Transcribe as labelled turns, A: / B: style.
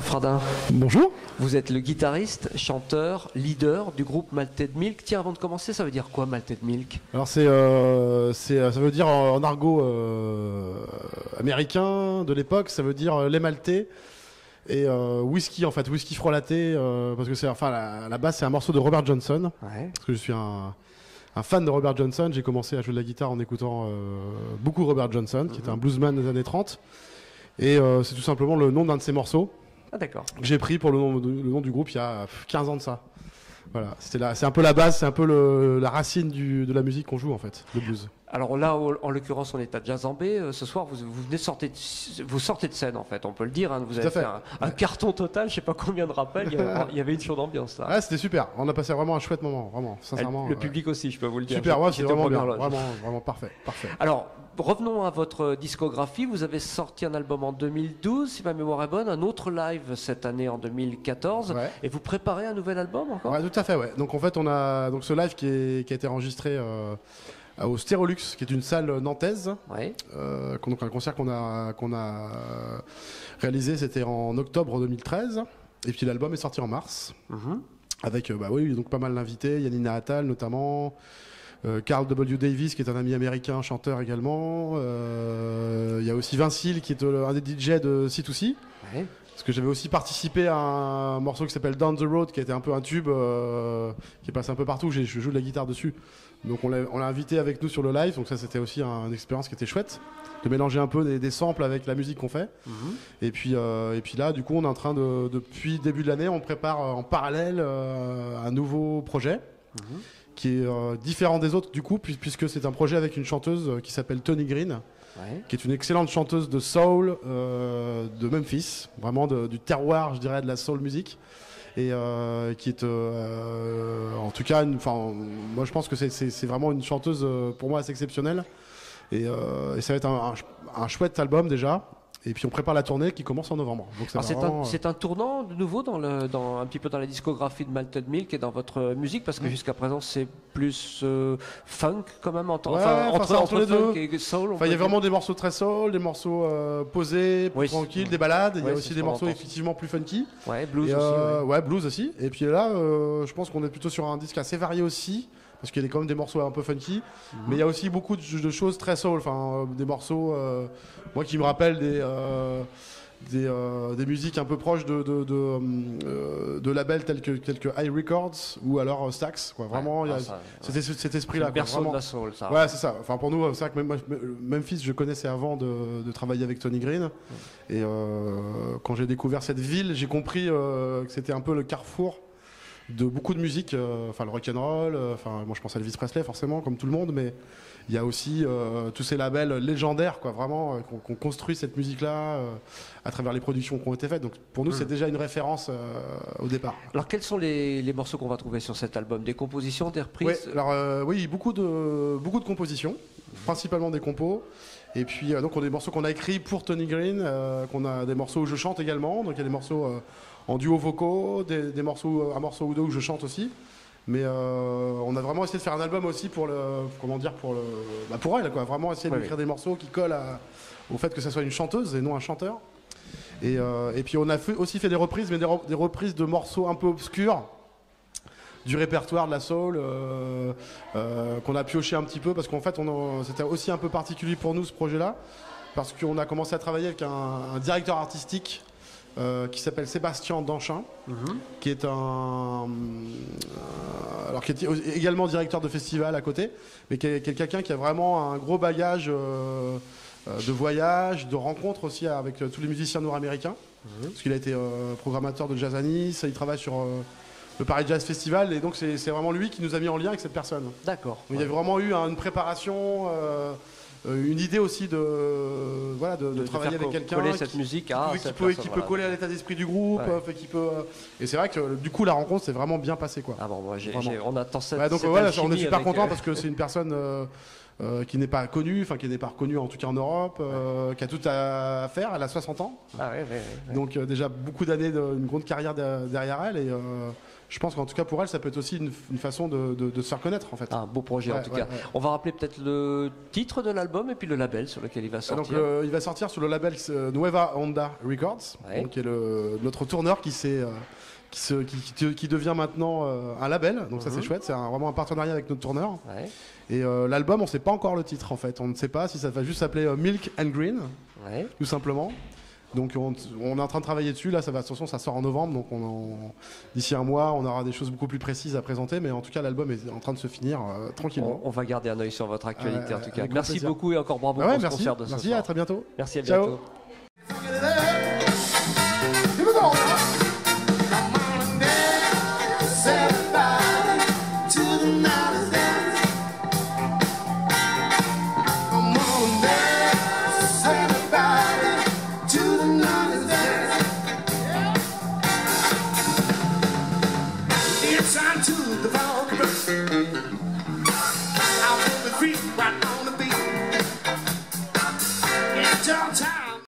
A: Christophe Radin.
B: Bonjour.
A: Vous êtes le guitariste, chanteur, leader du groupe Malted Milk. Tiens, avant de commencer, ça veut dire quoi Malted Milk?
B: Alors ça veut dire en argot américain de l'époque, ça veut dire lait maltais et whisky en fait, whisky frelaté parce que c'est à la base c'est un morceau de Robert Johnson.
A: Ouais.
B: Parce que je suis un fan de Robert Johnson. J'ai commencé à jouer de la guitare en écoutant beaucoup Robert Johnson, qui était un bluesman des années 30. Et c'est tout simplement le nom d'un de ses morceaux.
A: Ah d'accord.
B: Que j'ai pris pour le nom du groupe il y a 15 ans de ça. Voilà, c'est un peu la base, c'est un peu la racine de la musique qu'on joue en fait, le blues.
A: Alors là, en l'occurrence, on est à Jazambé. Ce soir, vous venez vous sortez de scène en fait, on peut le dire. Hein, vous avez fait un carton total, je sais pas combien de rappels. Il y avait une chaude ambiance là.
B: Ah, c'était super. On a passé vraiment un chouette moment, vraiment, sincèrement.
A: Le public aussi, je peux vous le dire.
B: Super, ouais, c'est vraiment bien, vraiment parfait.
A: Alors, revenons à votre discographie. Vous avez sorti un album en 2012, si ma mémoire est bonne, un autre live cette année en 2014,
B: ouais.
A: Et vous préparez un nouvel album encore?
B: Ouais, tout à fait, ouais. Donc en fait, on a ce live qui a été enregistré au Stérolux, qui est une salle nantaise.
A: Ouais.
B: Donc un concert qu'on a réalisé, c'était en octobre 2013, et puis l'album est sorti en mars, avec donc pas mal d'invités, Yanina Attal notamment. Carl W. Davis qui est un ami américain, chanteur également. Il y a aussi Vincile qui est un des DJ de C2C.
A: Ouais.
B: Parce que j'avais aussi participé à un morceau qui s'appelle Down the Road, qui a été un peu un tube, qui est passé un peu partout. Je joue de la guitare dessus. Donc on l'a invité avec nous sur le live. Donc ça c'était aussi une expérience qui était chouette, de mélanger un peu des samples avec la musique qu'on fait. Et puis là, du coup, on est en train depuis le début de l'année, on prépare en parallèle un nouveau projet. Qui est différent des autres du coup, puisque c'est un projet avec une chanteuse qui s'appelle Tony Green, qui est une excellente chanteuse de soul de Memphis, vraiment du terroir, je dirais, de la soul music, et qui est en tout cas, moi je pense que c'est vraiment une chanteuse pour moi assez exceptionnelle, et ça va être un chouette album déjà. Et puis on prépare la tournée qui commence en novembre. Donc
A: c'est un tournant de nouveau un petit peu dans la discographie de Malted Milk et dans votre musique, parce que jusqu'à présent c'est plus funk quand même entre
B: les deux.
A: Funk et soul.
B: Il y a vraiment des morceaux très soul, des morceaux posés, plus tranquilles, des ballades. Il y a aussi des morceaux effectivement plus funky.
A: Ouais, blues
B: aussi. Ouais, blues aussi. Et puis là, je pense qu'on est plutôt sur un disque assez varié aussi, parce qu'il y a quand même des morceaux un peu funky, mais il y a aussi beaucoup de choses très soul, des morceaux moi qui me rappellent des musiques un peu proches de labels tels que High Records ou alors Stax, quoi. Vraiment, il y a cet esprit-là.
A: C'est le berceau de la soul, ça.
B: Ouais, c'est ça. Pour nous, c'est vrai que Memphis, je connaissais avant de travailler avec Tony Green, et quand j'ai découvert cette ville, j'ai compris que c'était un peu le carrefour de beaucoup de musique, le rock'n'roll, moi je pense à Elvis Presley forcément, comme tout le monde, mais il y a aussi tous ces labels légendaires, quoi, vraiment, qu'on construit cette musique-là à travers les productions qui ont été faites. Donc pour nous, c'est déjà une référence au départ.
A: Alors quels sont les morceaux qu'on va trouver sur cet album? Des compositions, des reprises?
B: Oui, beaucoup de compositions, principalement des compos. Et puis donc on a des morceaux qu'on a écrits pour Tony Green, qu'on a des morceaux où je chante également. Donc il y a des morceaux en duo vocaux, un morceau ou deux où je chante aussi. Mais on a vraiment essayé de faire un album aussi pour elle, quoi. Vraiment essayer d'écrire des morceaux qui collent au fait que ça soit une chanteuse et non un chanteur. Et puis on a aussi fait des reprises, mais des reprises de morceaux un peu obscurs du répertoire de la soul, qu'on a pioché un petit peu, parce qu'en fait c'était aussi un peu particulier pour nous ce projet-là, parce qu'on a commencé à travailler avec un directeur artistique qui s'appelle Sébastien Danchin, qui est qui est également directeur de festival à côté, mais qui est quelqu'un qui a vraiment un gros bagage de voyage, de rencontres aussi avec tous les musiciens nord-américains, parce qu'il a été programmateur de Jazz à Nice, il travaille sur le Paris Jazz Festival, et donc c'est vraiment lui qui nous a mis en lien avec cette personne.
A: D'accord.
B: Il y a vraiment eu une préparation, une idée aussi de travailler avec quelqu'un
A: coller cette musique
B: qui peut coller à l'état d'esprit du groupe, et c'est vrai que du coup la rencontre s'est vraiment bien passée, quoi.
A: Ah bon, on attend ça.
B: Donc on est super content parce que c'est une personne qui n'est pas connue, enfin qui n'est pas reconnue en tout cas en Europe, qui a tout à faire. Elle a 60 ans.
A: Ah ouais.
B: Donc déjà beaucoup d'années, une grande carrière derrière elle. Et je pense qu'en tout cas pour elle, ça peut être aussi une façon de se faire connaître en fait.
A: Un beau projet en tout cas. On va rappeler peut-être le titre de l'album et puis le label sur lequel il va sortir.
B: Donc il va sortir sur le label Nueva Onda Records, donc, qui est notre tourneur qui devient maintenant un label. Donc ça c'est chouette, c'est vraiment un partenariat avec notre tourneur. Et l'album, on ne sait pas encore le titre en fait. On ne sait pas si ça va juste s'appeler Milk and Green, tout simplement. Donc on est en train de travailler dessus. Là, attention, ça sort en novembre. Donc d'ici un mois, on aura des choses beaucoup plus précises à présenter. Mais en tout cas, l'album est en train de se finir tranquillement.
A: On va garder un œil sur votre actualité en tout cas. Merci beaucoup et encore bravo pour ce concert de ce soir.
B: Merci, à très bientôt.
A: Merci, à bientôt.
C: It's time to the fog.